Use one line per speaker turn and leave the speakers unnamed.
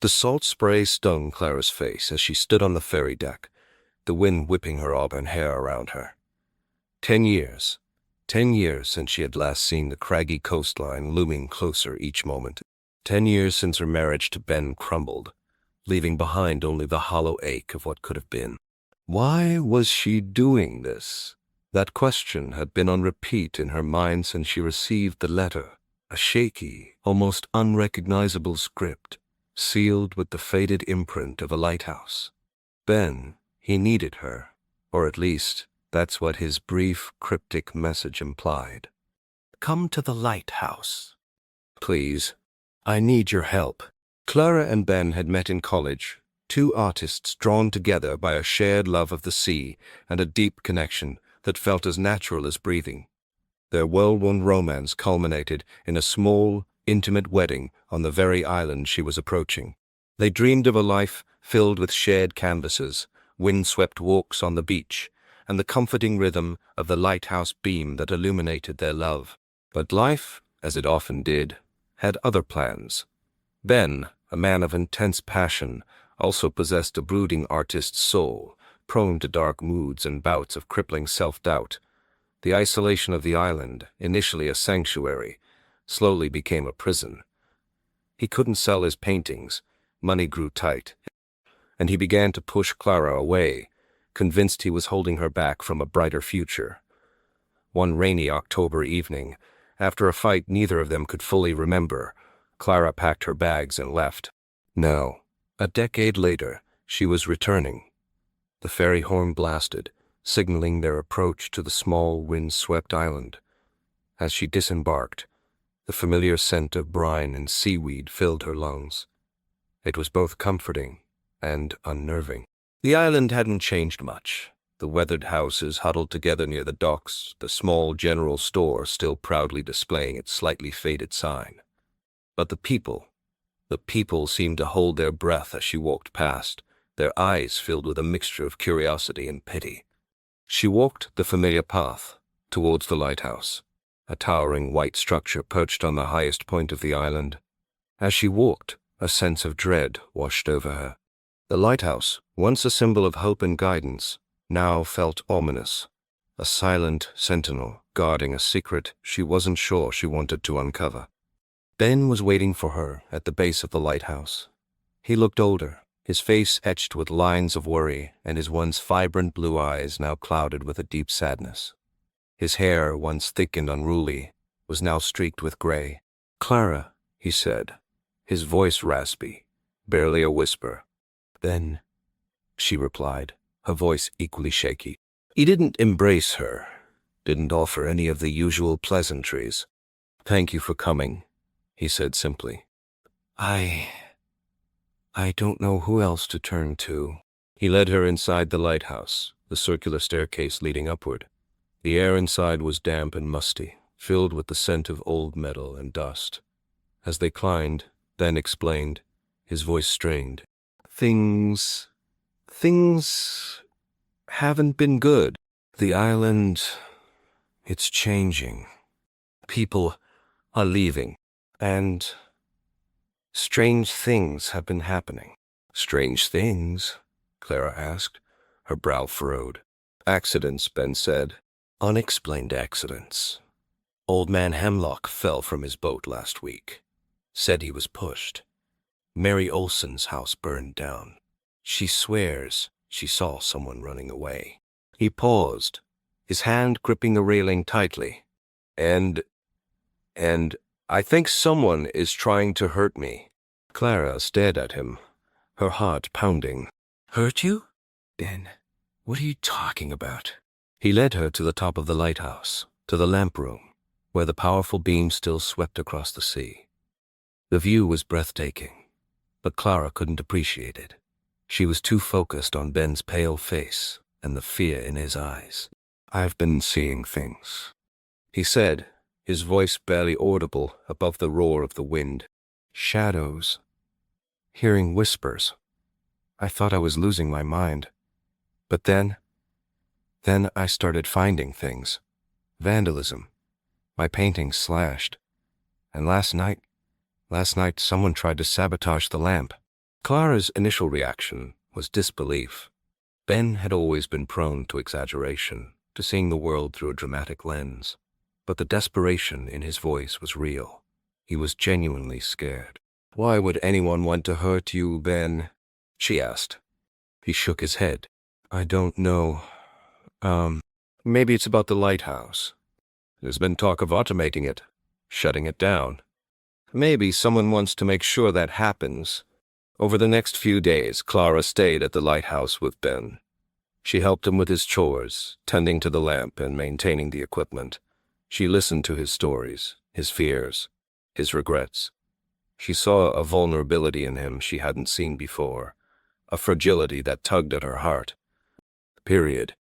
The salt spray stung Clara's face as she stood on the ferry deck, the wind whipping her auburn hair around her. 10 years. 10 years since she had last seen the craggy coastline looming closer each moment. 10 years since her marriage to Ben crumbled, leaving behind only the hollow ache of what could have been. Why was she doing this? That question had been on repeat in her mind since she received the letter, a shaky, almost unrecognizable script, sealed with the faded imprint of a lighthouse. Ben, he needed her, or at least that's what his brief, cryptic message implied. Come to the lighthouse. Please, I need your help. Clara and Ben had met in college, two artists drawn together by a shared love of the sea and a deep connection that felt as natural as breathing. Their well-worn romance culminated in a small, intimate wedding on the very island she was approaching. They dreamed of a life filled with shared canvases, wind-swept walks on the beach, and the comforting rhythm of the lighthouse beam that illuminated their love. But life, as it often did, had other plans. Ben, a man of intense passion, also possessed a brooding artist's soul, prone to dark moods and bouts of crippling self-doubt. The isolation of the island, initially a sanctuary, slowly became a prison. He couldn't sell his paintings, money grew tight, and he began to push Clara away, convinced he was holding her back from a brighter future. One rainy October evening, after a fight neither of them could fully remember, Clara packed her bags and left. Now, a decade later, she was returning. The ferry horn blasted, signaling their approach to the small, wind-swept island. As she disembarked, the familiar scent of brine and seaweed filled her lungs. It was both comforting and unnerving. The island hadn't changed much. The weathered houses huddled together near the docks, the small general store still proudly displaying its slightly faded sign. But the people seemed to hold their breath as she walked past, their eyes filled with a mixture of curiosity and pity. She walked the familiar path towards the lighthouse, a towering white structure perched on the highest point of the island. As she walked, a sense of dread washed over her. The lighthouse, once a symbol of hope and guidance, now felt ominous, a silent sentinel guarding a secret she wasn't sure she wanted to uncover. Ben was waiting for her at the base of the lighthouse. He looked older, his face etched with lines of worry, and his once vibrant blue eyes now clouded with a deep sadness. His hair, once thick and unruly, was now streaked with gray. "Clara," he said, his voice raspy, barely a whisper. "Ben," she replied, her voice equally shaky. He didn't embrace her, didn't offer any of the usual pleasantries. "Thank you for coming," he said simply. I don't know who else to turn to." He led her inside the lighthouse, the circular staircase leading upward. The air inside was damp and musty, filled with the scent of old metal and dust. As they climbed, Ben explained, his voice strained. Things haven't been good. The island, it's changing. People are leaving, and strange things have been happening." "Strange things?" Clara asked, her brow furrowed. "Accidents," Ben said. "Unexplained accidents. Old man Hemlock fell from his boat last week. Said he was pushed. Mary Olson's house burned down. She swears she saw someone running away." He paused, his hand gripping the railing tightly. And I think someone is trying to hurt me." Clara stared at him, her heart pounding. "Hurt you? Ben, what are you talking about?" He led her to the top of the lighthouse, to the lamp room, where the powerful beam still swept across the sea. The view was breathtaking, but Clara couldn't appreciate it. She was too focused on Ben's pale face and the fear in his eyes. "I've been seeing things," he said, his voice barely audible above the roar of the wind. "Shadows. Hearing whispers. I thought I was losing my mind. But then I started finding things. Vandalism. My paintings slashed. And last night someone tried to sabotage the lamp." Clara's initial reaction was disbelief. Ben had always been prone to exaggeration, to seeing the world through a dramatic lens. But the desperation in his voice was real. He was genuinely scared. "Why would anyone want to hurt you, Ben?" she asked. He shook his head. "I don't know. Maybe it's about the lighthouse. There's been talk of automating it, shutting it down. Maybe someone wants to make sure that happens." Over the next few days, Clara stayed at the lighthouse with Ben. She helped him with his chores, tending to the lamp and maintaining the equipment. She listened to his stories, his fears, his regrets. She saw a vulnerability in him she hadn't seen before, a fragility that tugged at her heart. Period.